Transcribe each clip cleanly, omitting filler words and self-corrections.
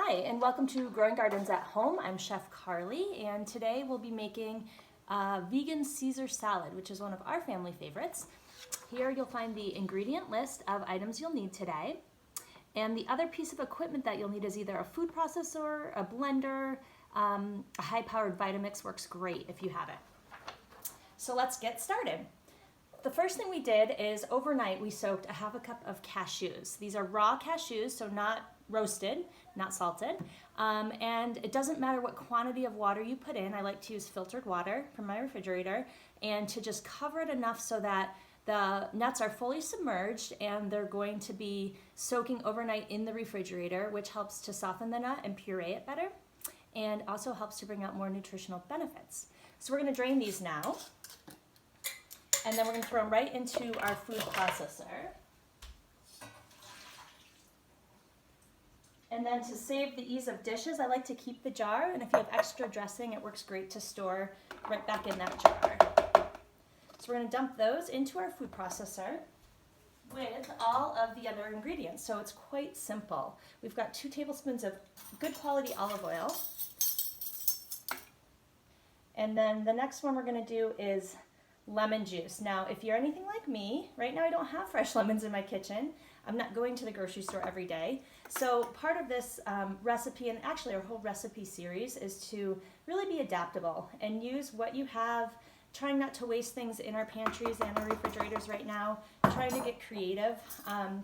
Hi, and welcome to Growing Gardens at Home. I'm Chef Carly, and today we'll be making vegan Caesar salad, which is one of our family favorites. Here you'll find the ingredient list of items you'll need today. And the other piece of equipment that you'll need is either a food processor, a blender, a high-powered Vitamix works great if you have it. So let's get started. The first thing we did is overnight we soaked a half a cup of cashews. These are raw cashews, so not roasted, not salted. And it doesn't matter what quantity of water you put in. I like to use filtered water from my refrigerator and to just cover it enough so that the nuts are fully submerged and they're going to be soaking overnight in the refrigerator, which helps to soften the nut and puree it better and also helps to bring out more nutritional benefits. So we're going to drain these now. And then we're going to throw them right into our food processor. And then to save the ease of dishes, I like to keep the jar, and if you have extra dressing, it works great to store right back in that jar. So we're going to dump those into our food processor with all of the other ingredients. So it's quite simple. We've got 2 tablespoons of good quality olive oil. And then the next one we're going to do is lemon juice. Now, if you're anything like me, right now I don't have fresh lemons in my kitchen. I'm not going to the grocery store every day. So part of this recipe, and actually our whole recipe series, is to really be adaptable and use what you have, trying not to waste things in our pantries and our refrigerators right now, trying to get creative.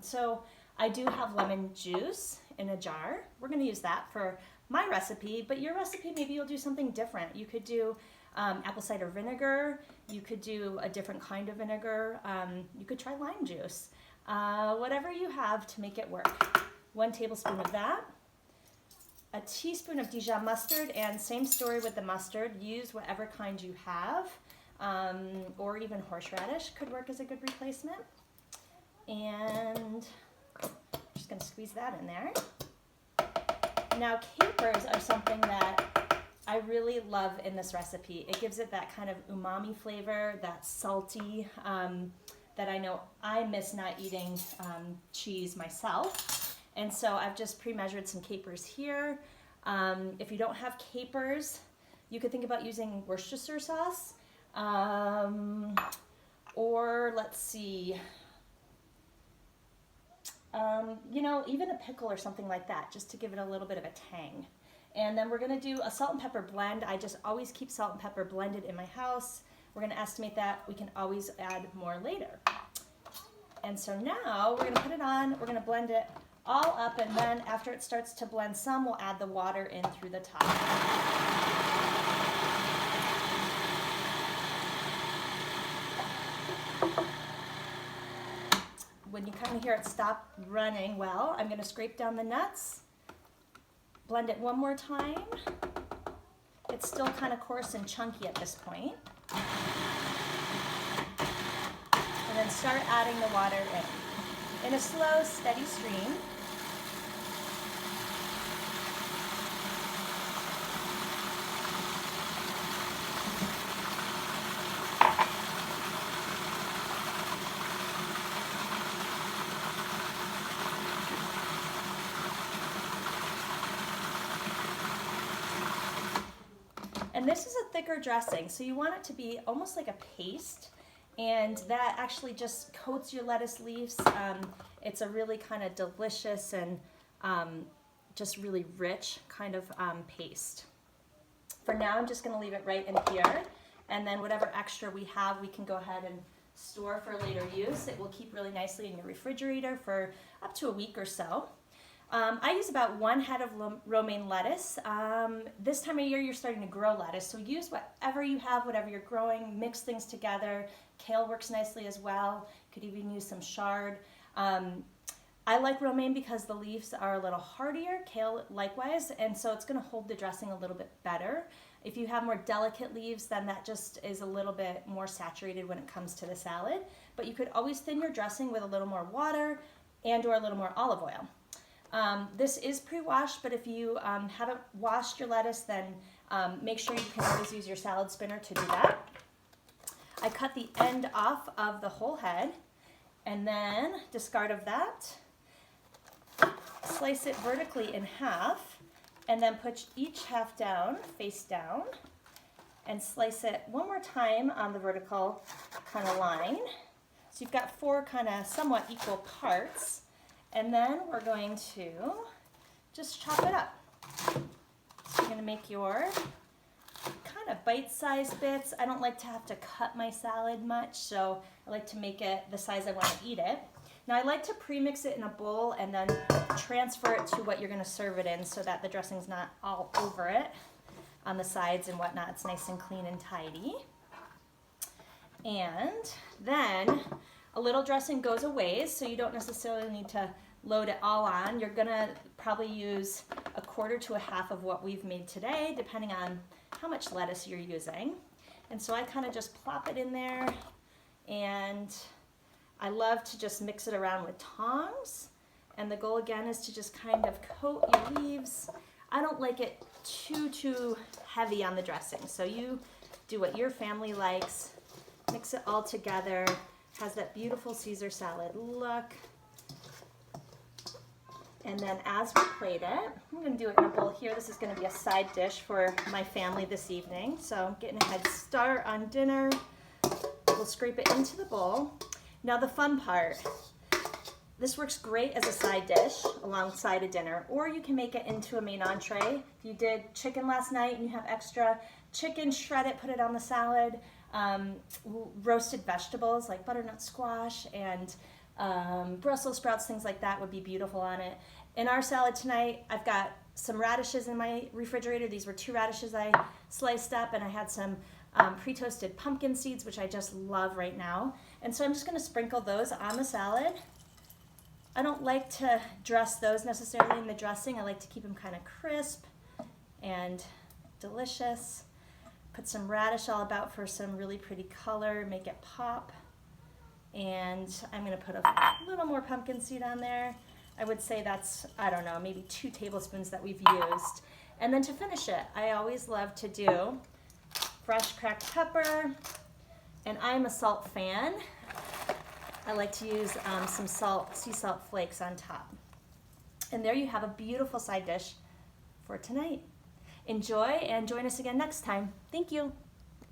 So I do have lemon juice in a jar. We're going to use that for my recipe, but your recipe, maybe you'll do something different. You could do apple cider vinegar, you could do a different kind of vinegar, you could try lime juice, whatever you have to make it work. 1 tablespoon of that, a teaspoon of Dijon mustard, and same story with the mustard, use whatever kind you have, or even horseradish could work as a good replacement. And I'm just going to squeeze that in there. Now capers are something that I really love in this recipe. It gives it that kind of umami flavor, that salty, that I know I miss not eating cheese myself. And so I've just pre-measured some capers here. If you don't have capers, you could think about using Worcestershire sauce. Or let's see, even a pickle or something like that, just to give it a little bit of a tang. And then we're going to do a salt and pepper blend. I just always keep salt and pepper blended in my house. We're going to estimate that. We can always add more later. And so now we're going to put it on. We're going to blend it all up, and then after it starts to blend some, we'll add the water in through the top. When you kind of hear it stop running well, I'm going to scrape down the nuts. Blend it one more time. It's still kind of coarse and chunky at this point. And then start adding the water in a slow, steady stream. And this is a thicker dressing, so you want it to be almost like a paste, and that actually just coats your lettuce leaves. It's a really kind of delicious and just really rich kind of paste. For now, I'm just going to leave it right in here, and then whatever extra we have, we can go ahead and store for later use. It will keep really nicely in your refrigerator for up to a week or so. I use about 1 head of romaine lettuce. This time of year you're starting to grow lettuce, so use whatever you have, whatever you're growing, mix things together. Kale works nicely as well. You could even use some chard. I like romaine because the leaves are a little hardier, kale likewise, and so it's going to hold the dressing a little bit better. If you have more delicate leaves, then that just is a little bit more saturated when it comes to the salad. But you could always thin your dressing with a little more water and or a little more olive oil. This is pre-washed, but if you haven't washed your lettuce, then make sure you can always use your salad spinner to do that. I cut the end off of the whole head and then discard of that. slice it vertically in half, and then put each half down, face down, and slice it one more time on the vertical kind of line. So you've got 4 kind of somewhat equal parts, and then we're going to just chop it up. So you're going to make your kind of bite-sized bits. I don't like to have to cut my salad much, so I like to make it the size I want to eat it. Now I like to pre-mix it in a bowl and then transfer it to what you're going to serve it in so that the dressing's not all over it on the sides and whatnot. It's nice and clean and tidy. And then a little dressing goes a ways, so you don't necessarily need to load it all on. You're going to probably use 1/4 to 1/2 of what we've made today, depending on how much lettuce you're using. And so I kind of just plop it in there, and I love to just mix it around with tongs. And the goal again is to just kind of coat your leaves. I don't like it too heavy on the dressing, so you do what your family likes. Mix it all together. Has that beautiful Caesar salad look. And then as we plate it, I'm going to do it in a bowl here. This is going to be a side dish for my family this evening. So I'm getting a head start on dinner. We'll scrape it into the bowl. Now the fun part, this works great as a side dish alongside a dinner, or you can make it into a main entree. If you did chicken last night and you have extra chicken, shred it, put it on the salad. Roasted vegetables like butternut squash and Brussels sprouts, things like that would be beautiful on it. In our salad tonight, I've got some radishes in my refrigerator. These were 2 radishes I sliced up, and I had some pre-toasted pumpkin seeds, which I just love right now. And so I'm just going to sprinkle those on the salad. I don't like to dress those necessarily in the dressing. I like to keep them kind of crisp and delicious. Put some radish all about for some really pretty color, make it pop. And I'm going to put a little more pumpkin seed on there. I would say that's, I don't know, maybe 2 tablespoons that we've used. And then to finish it, I always love to do fresh cracked pepper. And I'm a salt fan. I like to use some sea salt flakes on top. And there you have a beautiful side dish for tonight. Enjoy and join us again next time. Thank you.